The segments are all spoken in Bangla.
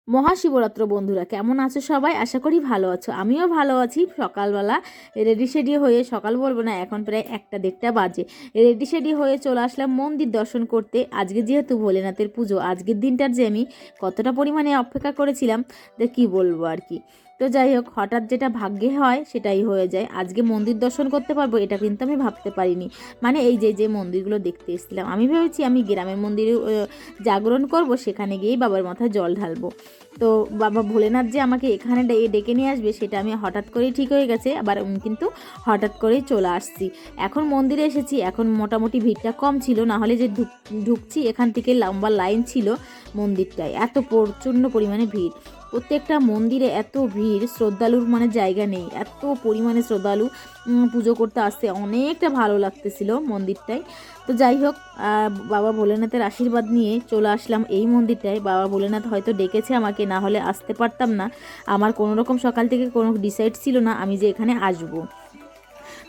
মহাশিবরাত্র বন্ধুরা, কেমন আছো সবাই? আশা করি ভালো আছো। আমিও ভালো আছি। সকালবেলা রেডি সেডি হয়ে, সকাল বলবো না, এখন প্রায় 1-1:30 বাজে, রেডি সেডি হয়ে চলে আসলাম মন্দির দর্শন করতে। আজকে যেহেতু ভোলেনাথের পুজো, আজকের দিনটার যে আমি কতটা পরিমাণে অপেক্ষা করেছিলাম তো কী বলবো আর কি। তো যাই হোক, হঠাৎ যেটা ভাগ্যে হয় সেটাই হয়ে যায়। আজকে মন্দির দর্শন করতে পারবো এটা কিন্তু আমি ভাবতে পারিনি। মানে এই যে যে মন্দিরগুলো দেখতে এসেছিলাম, আমি ভেবেছি আমি গ্রামের মন্দিরে জাগরণ করব, সেখানে গিয়েই বাবার মাথায় জল ঢালবো। তো বাবা ভোলেনাথ যে আমাকে এখানে ডেকে নিয়ে আসবে সেটা আমি হঠাৎ করেই ঠিক হয়ে গেছে। আবার কিন্তু হঠাৎ করেই চলে আসছি। এখন মন্দিরে এসেছি, এখন মোটামুটি ভিড়টা কম ছিল, না হলে যে ঢুকছি এখান থেকে লম্বা লাইন ছিল মন্দিরটায়, এত প্রচণ্ড পরিমাণে ভিড়। প্রত্যেকটা মন্দিরে এত ভিড়, শ্রদ্ধালুর মানে জায়গা নেই, এত পরিমাণে শ্রদ্ধালু পুজো করতে আসতে। অনেকটা ভালো লাগতেছিল মন্দিরটায়। তো যাই হোক, বাবা ভোলেনাথের আশীর্বাদ নিয়ে চলে আসলাম এই মন্দিরটায়। বাবা ভোলেনাথ হয়তো ডেকেছে আমাকে, না হলে আসতে পারতাম না। আমার কোনো রকম সকাল থেকে কোনো ডিসাইড ছিল না আমি যে এখানে আসবো।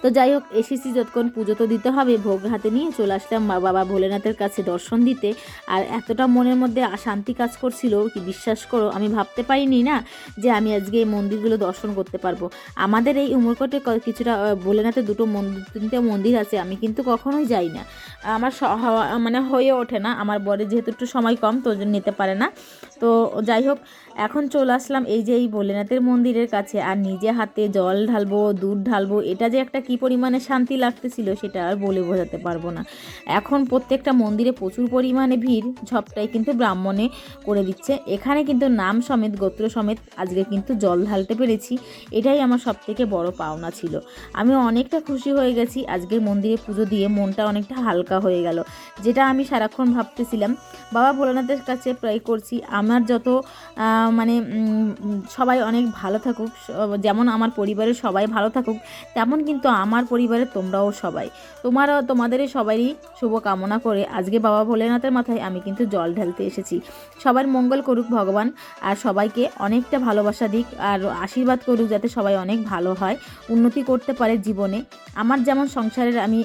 তো যাই হোক, এসেছি যতক্ষণ, পুজো তো দিতে হবে, ভোগ হাতে নিয়ে চলে আসলাম বাবা ভোলেনাথের কাছে দর্শন দিতে। আর এতটা মনের মধ্যে শান্তি কাজ করছিল কি বিশ্বাস করো, আমি ভাবতে পারিনি না যে আমি আজকে এই মন্দিরগুলো দর্শন করতে পারবো। আমাদের এই উমরকটে কিছুটা ভোলেনাথের দুটো মন্দির, 3টে মন্দির আছে, আমি কিন্তু কখনোই যাই না। আমার মানে হয়ে ওঠে না, আমার বরের যেহেতু একটু সময় কম তো নিতে পারে না। তো যাই হোক, এখন চলে আসলাম এই যে এই ভোলেনাথের মন্দিরের কাছে, আর নিজে হাতে জল ঢালবো, দুধ ঢালবো, এটা যে একটা কী পরিমাণে শান্তি লাগতেছিল সেটা আর বলে বোঝাতে পারবো না। এখন প্রত্যেকটা মন্দিরে প্রচুর পরিমাণে ভিড়, সবটাই কিন্তু ব্রাহ্মণে করে দিচ্ছে। এখানে কিন্তু নাম সমেত, গোত্র সমেত আজকে কিন্তু জল ঢালতে পেরেছি, এটাই আমার সবথেকে বড় পাওনা ছিল। আমি অনেকটা খুশি হয়ে গেছি আজকের মন্দিরে পুজো দিয়ে, মনটা অনেকটা হালকা হয়ে গেল। যেটা আমি সারাক্ষণ ভাবতেছিলাম, বাবা ভোলেনাথের কাছে প্রে করছি আমার যত মানে সবাই অনেক ভালো থাকুক, যেমন আমার পরিবারের সবাই ভালো থাকুক, তেমন কিন্তু আমার পরিবারের তোমরাও সবাই, তোমাদের সবারই শুভকামনা করে আজকে বাবা ভোলেনাথের মাথায় আমি কিন্তু জল ঢালতে এসেছি। সবার মঙ্গল করুক ভগবান, আর সবাইকে অনেকটা ভালোবাসা দিক, আর আশীর্বাদ করুক যাতে সবাই অনেক ভালো হয়, উন্নতি করতে পারে জীবনে। আমার যেমন সংসারের, আমি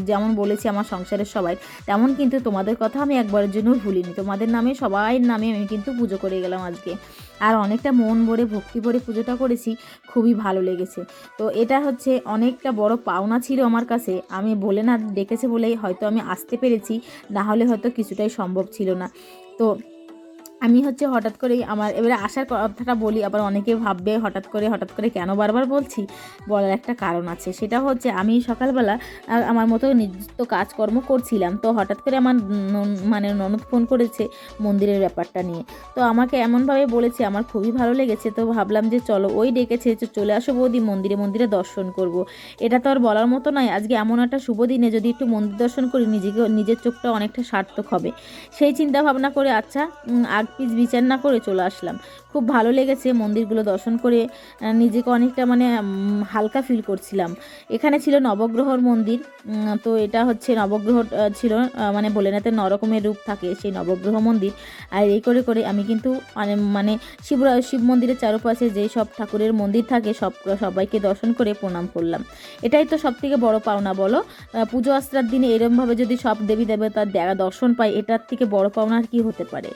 যেমন বলেছি আমার সংসারের সবাই, তেমন কিন্তু তোমাদের কথা আমি একবারের জন্য ভুলিনি। তোমাদের নামে, সবাই নামে আমি কিন্তু পুজো করে গেলাম আজকে। আর অনেকটা মন ভরে ভক্তি ভরে পুজোটা করেছি, খুবই ভালো লেগেছে। তো এটা হচ্ছে অনেকটা বড় পাওনা ছিল আমার কাছে। আমি ভোলেনাথ ডেকেছে বলেই হয়তো আমি আসতে পেরেছি, না হলে হয়তো কিছুটাই সম্ভব ছিল না। তো আমি হচ্ছে হঠাৎ করেই আমার এবারে আসার কথাটা বলি, আবার অনেকে ভাববে হঠাৎ করে কেন বারবার বলছি। বলার একটা কারণ আছে, সেটা হচ্ছে আমি সকালবেলা আমার মতো নিত্য কাজকর্ম করছিলাম, তো হঠাৎ করে আমার মানে ননদ ফোন করেছে মন্দিরের ব্যাপারটা নিয়ে। তো আমাকে এমনভাবে বলেছে, আমার খুবই ভালো লেগেছে। তো ভাবলাম যে চলো, ওই ডেকেছে যে চলে আসো বৌদি, মন্দিরে মন্দিরে দর্শন করব। এটা তো আর বলার মতো নয়, আজকে এমন একটা শুভ দিনে যদি একটু মন্দির দর্শন করি, নিজের চোখটা অনেকটা সার্থক হবে। সেই চিন্তা ভাবনা করে আচ্ছা পিছ বিচার না করে চলে আসলাম। খুব ভালো লেগেছে মন্দিরগুলো দর্শন করে, নিজেকে অনেকটা মানে হালকা ফিল করছিলাম। এখানে ছিল নবগ্রহর মন্দির। তো এটা হচ্ছে নবগ্রহ ছিল, মানে ভোলেনাথের নরকমের রূপ থাকে সেই নবগ্রহ মন্দির। আর এই করে করে আমি কিন্তু মানে শিব মন্দিরের চারপাশে যেই সব ঠাকুরের মন্দির থাকে সবাইকে দর্শন করে প্রণাম করলাম। এটাই তো সবথেকে বড় পাওনা বলো। পুজো আশ্রার দিনে এরমভাবে যদি সব দেবী দেবতার দর্শন পাই, এটার থেকে বড় পাওনা আর কী হতে পারে।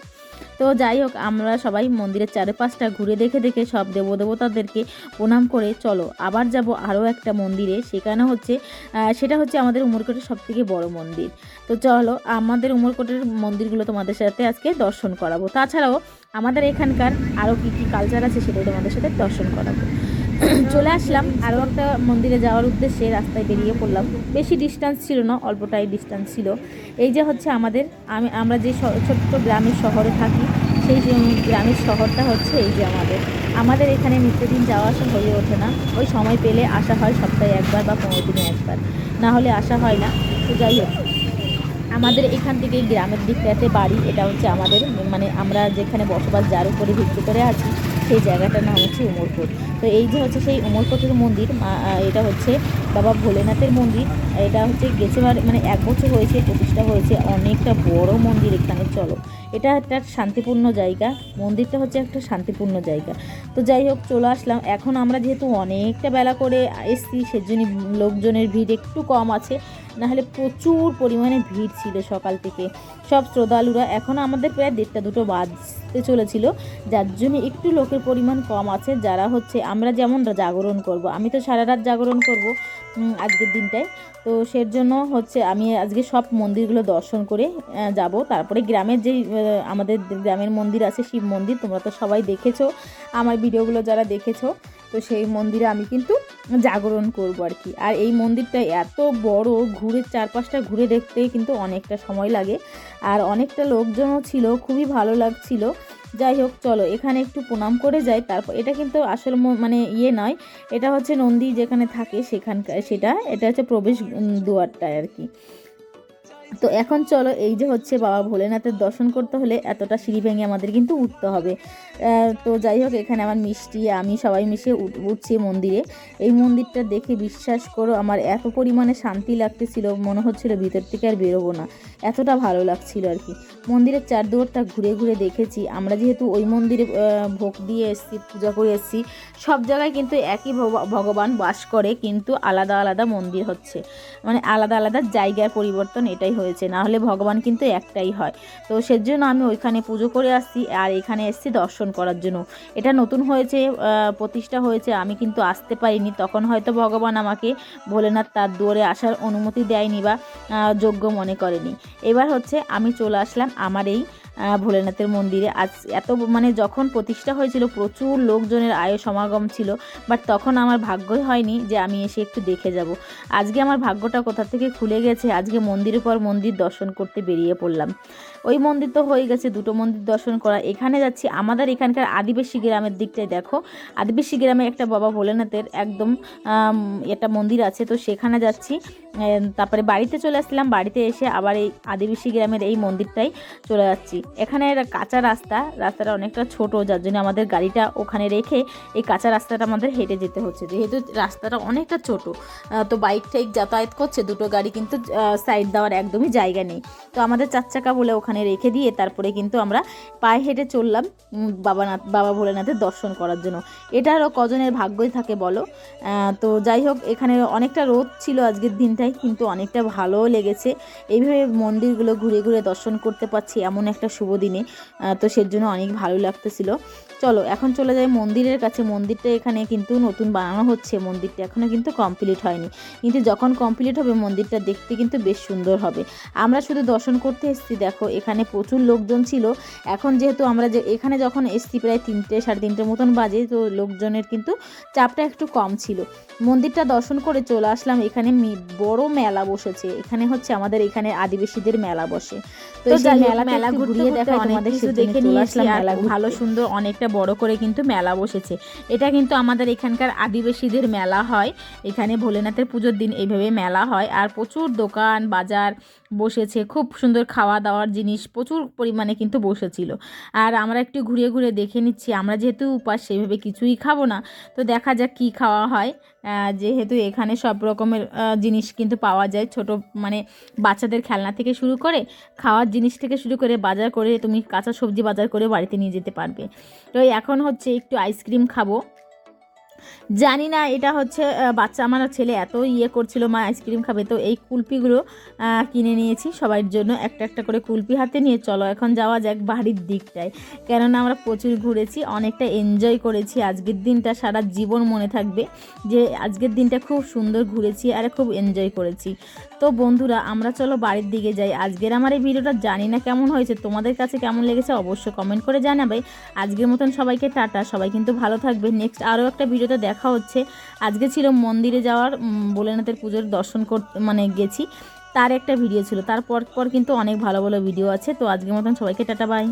তো যাই হোক, আমরা সবাই মন্দিরের চারপাশটা ঘুরে দেখে দেখে সব দেবতাদেরকে প্রণাম করে চলো আবার যাব আরও একটা মন্দিরে। সেটা হচ্ছে আমাদের উমরকটের সবথেকে বড় মন্দির। তো চলো, আমাদের উমরকটের মন্দিরগুলো তোমাদের সাথে আজকে দর্শন করাবো। তাছাড়াও আমাদের এখানকার আরও কী কী কালচার আছে সেটাই তোমাদের সাথে দর্শন করাবো। চলে আসলাম আরও একটা মন্দিরে যাওয়ার উদ্দেশ্যে, রাস্তায় বেরিয়ে পড়লাম। বেশি ডিস্টেন্স ছিল না, অল্পটাই ডিস্টেন্স ছিল। এই যে হচ্ছে আমরা যে ছোট্ট গ্রামের শহরে থাকি, সেই যে গ্রামের শহরটা হচ্ছে এই যে আমাদের এখানে নিত্যদিন যাওয়া আসা হয়ে ওঠে না। ওই সময় পেলে আসা হয় সপ্তাহে একবার বা 15 দিনে একবার, না হলে আসা হয় না। তো যাই হোক, আমাদের এখান থেকে গ্রামের দিকটাতে বাড়ি, এটা হচ্ছে আমাদের মানে আমরা যেখানে বসবাস, যার উপরে ভিত্তি করে আছি, সেই জায়গাটার নাম হচ্ছে উমরকোট। তো এই যে হচ্ছে সেই উমরকোটের মন্দির, এটা হচ্ছে বাবা ভোলেনাথের মন্দির। এটা হচ্ছে গেছেবার মানে 1 বছর হয়েছে প্রতিষ্ঠা হয়েছে, অনেকটা বড় মন্দির এখানে। চলো, এটা একটা শান্তিপূর্ণ জায়গা, মন্দিরটা হচ্ছে একটা শান্তিপূর্ণ জায়গা। তো যাই হোক, চলে আসলাম। এখন আমরা যেহেতু অনেকটা বেলা করে এসছি, সেজন্য লোকজনের ভিড় একটু কম আছে। নাহলে প্রচুর পরিমাণে ভিড় ছিল সকাল থেকে। সব শ্রদ্ধালুরা, এখনও আমাদের প্রায় 1:30-2টো বাজতে চলেছিল, যার জন্য একটু লোকের পরিমাণ কম আছে। যারা হচ্ছে আমরা যেমন জাগরণ করব, আমি তো সারা রাত জাগরণ করব আজকের দিনটায়। তো সের জন্য হচ্ছে আমি আজকে সব মন্দিরগুলো দর্শন করে যাব। তারপরে গ্রামের যেই আমাদের গ্রামের মন্দির আছে শিব মন্দির, তোমরা তো সবাই দেখেছো আমার ভিডিওগুলো যারা দেখেছো, তো সেই মন্দিরে আমি কিন্তু জাগরণ করব আর কি। আর এই মন্দিরটা এত বড়, ঘুরে চারপাশটা ঘুরে দেখতে কিন্তু অনেকটা সময় লাগে, আর অনেকটা লোকজনও ছিল, খুবই ভালো লাগছিল। যাই হোক, চলো এখানে একটু প্রণাম করে যাই। তারপর এটা কিন্তু আসলে মানে নয়, এটা হচ্ছে নন্দী যেখানে থাকে সেখানকার, এটা হচ্ছে প্রবেশ দুয়ারটায় আর কি। তো এখন চলো, এই যে হচ্ছে বাবা ভোলেনাথের দর্শন করতে হলে এতটা সিঁড়ি ভেঙে আমাদের কিন্তু উঠতে হবে। তো যাই হোক, এখানে আমার মিষ্টি আমি সবাই মিশে উঠছি মন্দিরে। এই মন্দিরটা দেখে বিশ্বাস করো আমার এত পরিমাণে শান্তি লাগতেছিল, মনে হচ্ছিল ভিতর থেকে আর বেরোবো না, এতটা ভালো লাগছিল আর কি। মন্দিরের চারদুয়ারটা ঘুরে ঘুরে দেখেছি। আমরা যেহেতু ওই মন্দিরে ভোগ দিয়ে এসেছি, পূজা করে এসেছি, সব জায়গায় কিন্তু একই ভগবান বাস করে, কিন্তু আলাদা আলাদা মন্দির হচ্ছে, মানে আলাদা আলাদা জায়গার পরিবর্তন এটাই হয়েছে, না হলে ভগবান কিন্তু একটাই হয়। তো সেজন্য আমি ওইখানে পুজো করে আসছি, আর এখানে এসেছি দর্শন করার জন্য। এটা নতুন হয়েছে, প্রতিষ্ঠা হয়েছে, আমি কিন্তু আসতে পারিনি, তখন হয়তো ভগবান আমাকে ভোলেনাথ তার দুয়ারে আসার অনুমতি দেয়নি বা যোগ্য মনে করেনি। এবার হচ্ছে আমি চলে আসলাম আমার এই ভোলেনাথের মন্দিরে। আজ এত মানে যখন প্রতিষ্ঠা হয়েছিল প্রচুর লোকজনের সমাগম ছিল, বাট তখন আমার ভাগ্যই হয়নি যে আমি এসে একটু দেখে যাব। আজকে আমার ভাগ্যটা কোথা থেকে খুলে গেছে, আজকে মন্দিরের পর মন্দির দর্শন করতে বেরিয়ে পড়লাম। ওই মন্দির তো হয়ে গেছে, 2টো মন্দির দর্শন করা। এখানে যাচ্ছি আমাদের এখানকার আদিবাসী গ্রামের দিকটায়। দেখো, আদিবাসী গ্রামে একটা বাবা ভোলেনাথের একদম একটা মন্দির আছে, তো সেখানে যাচ্ছি। তারপরে বাড়িতে চলে আসলাম, বাড়িতে এসে আবার এই আদিবাসী গ্রামের এই মন্দিরটাই চলে যাচ্ছি। এখানে কাঁচা রাস্তাটা অনেকটা ছোট, যার জন্য আমাদের গাড়িটা ওখানে রেখে এই কাঁচা রাস্তাটা আমাদের হেঁটে যেতে হচ্ছে, যেহেতু রাস্তাটা অনেকটা ছোট। তো বাইক টাইক যাতায়াত করছে, 2টো গাড়ি কিন্তু সাইড দেওয়ার একদমই জায়গা নেই। তো আমাদের 4 চাকা বলে ওখানে রেখে দিয়ে তারপরে কিন্তু আমরা পায়ে হেঁটে চললাম বাবা ভোলেনাথের দর্শন করার জন্য। এটারও কজনের ভাগ্যই থাকে বলো। তো যাই হোক, এখানে অনেকটা রোদ ছিল আজকের দিনটাই, কিন্তু অনেকটা ভালোও লেগেছে। এইভাবে মন্দিরগুলো ঘুরে ঘুরে দর্শন করতে পারছি এমন একটা শুভ দিনে, তো সের জন্য অনেক ভালো লাগতেছিল। চলো এখন চলে যাই মন্দিরের কাছে। মন্দিরটা এখানে কিন্তু নতুন বানানো হচ্ছে, মন্দিরটা এখনও কিন্তু কমপ্লিট হয়নি, কিন্তু যখন কমপ্লিট হবে মন্দিরটা দেখতে কিন্তু বেশ সুন্দর হবে। আমরা শুধু দর্শন করতে এসেছি, দেখো এখানে প্রচুর লোকজন ছিল। এখন যেহেতু আমরা এখানে যখন এসেছি প্রায় 3টে 3:30 মতন বাজে, তো লোকজনের কিন্তু চাপটা একটু কম ছিল। মন্দিরটা দর্শন করে চলে আসলাম। এখানে বড় মেলা বসেছে, এখানে হচ্ছে আমাদের এখানে আদিবাসীদের মেলা বসে। তো সেই মেলা ঘুরিয়ে দেখাই তোমাদের, কিছু দেখে নিয়ে আসলাম। মেলা ভালো সুন্দর, অনেকটা বড় করে কিন্তু মেলা বসেছে। এটা কিন্তু আমাদের এখানকার আদিবাসীদের মেলা হয়, এখানে ভোলেনাথের পুজোর দিন এইভাবে মেলা হয়। আর প্রচুর দোকান বাজার বসেছে, খুব সুন্দর খাওয়া দাওয়ার জিনিস প্রচুর পরিমাণে কিন্তু বসেছিল। আর আমরা একটু ঘুরে ঘুরে দেখে নিচ্ছি, আমরা যেহেতু উপাস সেইভাবে কিছুই খাবো না, তো দেখা যাক কি খাওয়া হয়। যেহেতু এখানে সব রকমের জিনিস কিন্তু পাওয়া যায়, ছোট মানে বাচ্চাদের খেলনা থেকে শুরু করে খাওয়ার জিনিস থেকে শুরু করে বাজার করে তুমি কাঁচা সবজি বাজার করে বাড়িতে নিয়ে যেতে পারবে। তো এখন হচ্ছে একটু আইসক্রিম খাবো। জানি না এটা হচ্ছে বাচ্চা, আমার ছেলে এত করছিল মা আইসক্রিম খাবে, তো এই কুলপিগুলো কিনে নিয়েছি সবার জন্য। একটা একটা করে কুলপি হাতে নিয়ে চলো এখন যাওয়া যাক বাড়ির দিকটায়, কেননা আমরা প্রচুর ঘুরেছি, অনেকটা এনজয় করেছি। আজকের দিনটা সারা জীবন মনে থাকবে যে আজকের দিনটা খুব সুন্দর ঘুরেছি আর খুব এনজয় করেছি। তো বন্ধুরা, আমরা চলো বাড়ির দিকে যাই। আজকের আমার এই ভিডিওটা জানি না কেমন হয়েছে, তোমাদের কাছে কেমন লেগেছে অবশ্যই কমেন্ট করে জানাবে। আজকের মতন সবাইকে টাটা, সবাই কিন্তু ভালো থাকবে। নেক্সট আরও একটা ভিডিওতে দেখা হচ্ছে। আজকে ছিল মন্দিরে যাওয়ার, ভোলেনাথের পুজোর দর্শন করতে মানে গেছি, তার একটা ভিডিও ছিল। তারপর কিন্তু অনেক ভালো ভালো ভিডিও আছে। তো আজকের মতন সবাইকে টাটা, বাই।